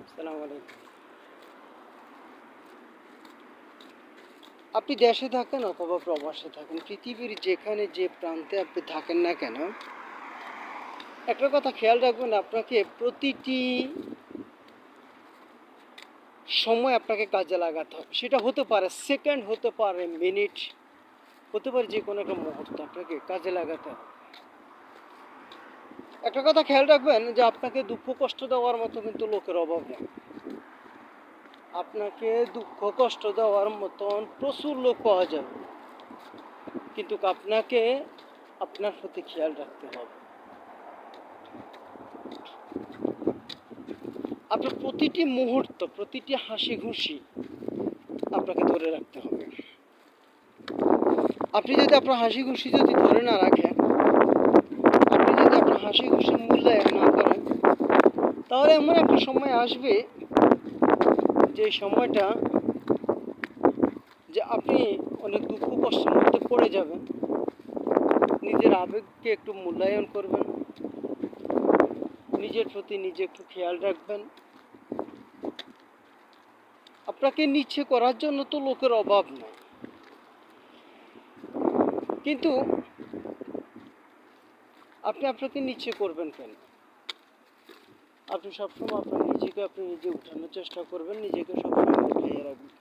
আসসালামু আলাইকুম। আপনি দেশে থাকেন অথবা প্রবাসে থাকেন, পৃথিবীর যেখানে যে প্রান্তে আপনি থাকেন না কেন, একটা কথা খেয়াল রাখবেন, আপনাকে প্রতিটি সময় আপনাকে কাজে লাগাতে হবে। সেটা হতে পারে সেকেন্ড, হতে পারে মিনিট, হতে পারে যে কোনো একটা মুহূর্ত আপনাকে কাজে লাগাতে হবে। একটা কথা খেয়াল রাখবেন যে আপনাকে দুঃখ কষ্ট দেওয়ার মতো কিন্তু লোকের অভাব নেই। আপনাকে দুঃখ কষ্ট দেওয়ার মতন প্রচুর লোক পাওয়া যাবে, কিন্তু আপনাকে আপনার প্রতি খেয়াল রাখতে হবে। আপনার প্রতিটি মুহূর্ত, প্রতিটি হাসি খুশি আপনাকে ধরে রাখতে হবে। আপনি যদি আপনার হাসি খুশি যদি ধরে না রাখেন, আপনি যদি আপনার হাসি খুশি মূল্যায়ন না করেন, তাহলে এমন একটা সময় আসবে যে সময়টা যে আপনি অনেক দুঃখ কষ্টের মধ্যে পড়ে যাবেন। নিজের আবেগকে একটু মূল্যায়ন করবেন, নিজের প্রতি নিজে একটু খেয়াল রাখবেন। আপনাকে নিচ্ছে করার জন্য তো লোকের অভাব নেই, কিন্তু আপনি আপনাকে নিচ্ছে করবেন কেন? আপনি সবসময় আপনার নিজেকে আপনি নিজে উঠানোর চেষ্টা করবেন, নিজেকে সবসময় উঠাইয়ে রাখবেন।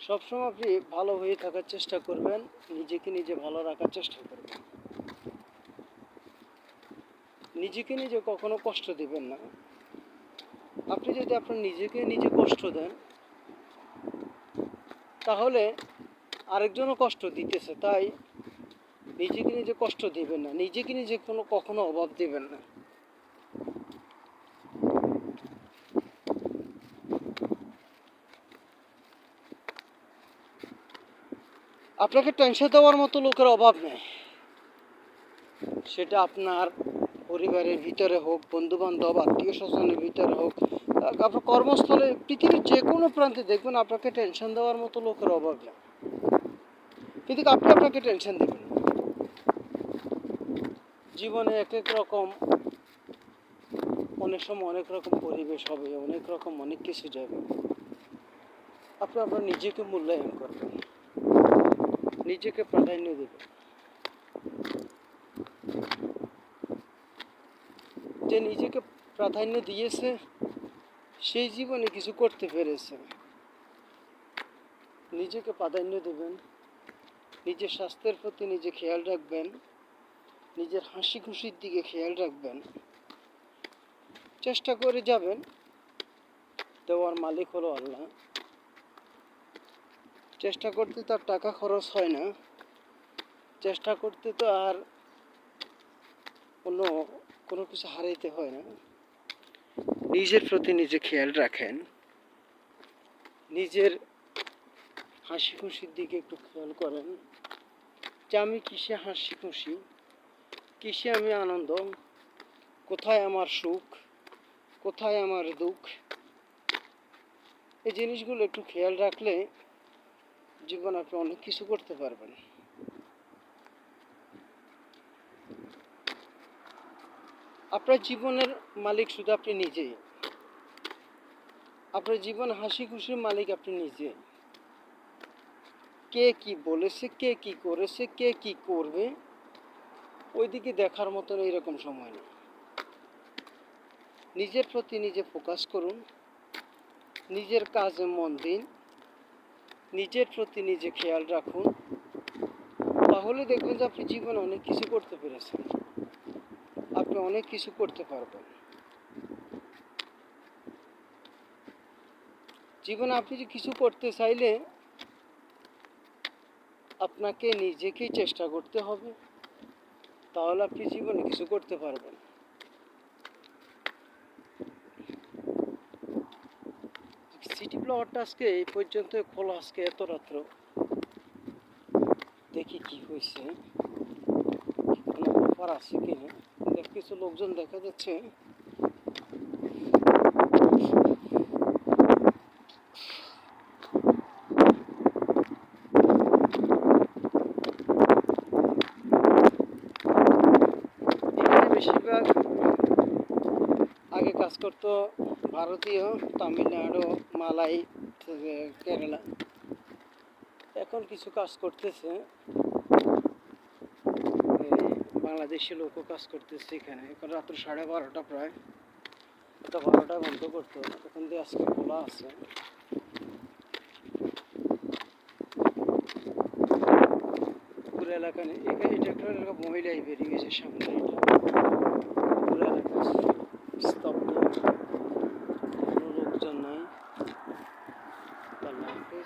সবসময় আপনি ভালো হয়ে থাকার চেষ্টা করবেন, নিজেকে নিজে ভালো রাখার চেষ্টা করবেন। নিজেকে নিজে কখনো কষ্ট দিবেন না। আপনি যদি আপনার নিজেকে নিজে কষ্ট দেন, তাহলে আরেকজনও কষ্ট দিতেছে। তাই নিজেকে নিজে কষ্ট দিবেন না, নিজেকে নিজে কখনো অভাব দিবেন না। আপনাকে টেনশন দেওয়ার মতো লোকের অভাব নেই। সেটা আপনার পরিবারের ভিতরে হোক, বন্ধু বান্ধব, আত্মীয় স্বজনের ভিতরে হোক, আপনার কর্মস্থলে, পৃথিবীর যে কোনো প্রান্তে দেখবেন আপনাকে টেনশন দেওয়ার মতো লোকের অভাব নেই। কিন্তু আপনি আপনাকে টেনশন দেবেন না। জীবনে এক এক রকম, অনেক সময় অনেক রকম পরিবেশ হবে, অনেক রকম অনেক কিছু যাবে। আপনি আপনার নিজেকে মূল্যায়ন করবেন, নিজেকে প্রাধান্য দেবেন। যে নিজেকে প্রাধান্য দিয়েছে, সেই জীবনে কিছু করতে পেরেছে। নিজেকে প্রাধান্য দেবেন, নিজের স্বাস্থ্যের প্রতি নিজে খেয়াল রাখবেন, নিজের হাসি খুশির দিকে খেয়াল রাখবেন। চেষ্টা করে যাবেন, দেওয়ার মালিক হলো আল্লাহ। চেষ্টা করতে তো আর টাকা খরচ হয় না, চেষ্টা করতে তো আর কোনো কিছু হারাইতে হয় না। নিজের প্রতি নিজে খেয়াল রাখেন, নিজের হাসি খুশির দিকে একটু খেয়াল করেন যে আমি কিসে হাসি খুশি, কিসে আমি আনন্দ, কোথায় আমার সুখ, কোথায় আমার দুঃখ। এই জিনিসগুলো একটু খেয়াল রাখলে জীবনে আপনি অনেক কিছু করতে পারবেন। আপনার জীবনের মালিক শুধু আপনি নিজেই। আপনার জীবন হাসি খুশির মালিক আপনি নিজে। কে কি বলেছে, কে কি করেছে, কে কি করবে, ওইদিকে দেখার মতন এইরকম সময় নেই। নিজের প্রতি নিজে ফোকাস করুন, নিজের কাজে মন দিন, নিজের প্রতি নিজে খেয়াল রাখুন। তাহলে দেখবেন যে আপনি জীবনে অনেক কিছু করতে পেরেছেন, আপনি অনেক কিছু করতে পারবেন। জীবনে আপনি যে কিছু করতে চাইলে আপনাকে নিজেকেই চেষ্টা করতে হবে, তাহলে আপনি জীবনে কিছু করতে পারবেন। সিটি ব্লগারটা আজকে এই পর্যন্ত খোলা, আজকে এত রাত্র। দেখি কি হয়েছে, কোনো অফার আছে কিনা। কিছু লোকজন দেখা যাচ্ছে। করতো ভারতীয়, তামিলনাড়ু, মালাই, কেরালা। এখন কিছু কাজ করতেছে বাংলাদেশি লোকও কাজ করতেছে এখানে। এখন রাত্র 12:30 প্রায়, এটা 12টায় বন্ধ করতো, এখন দিয়ে আজকে খোলা আছে। পুরো এলাকা নেই, এখানে এটা একটা এলাকা মহিলাই বেরিয়ে গেছে সামনে, এটা পুরো এলাকা স্তব্ধ।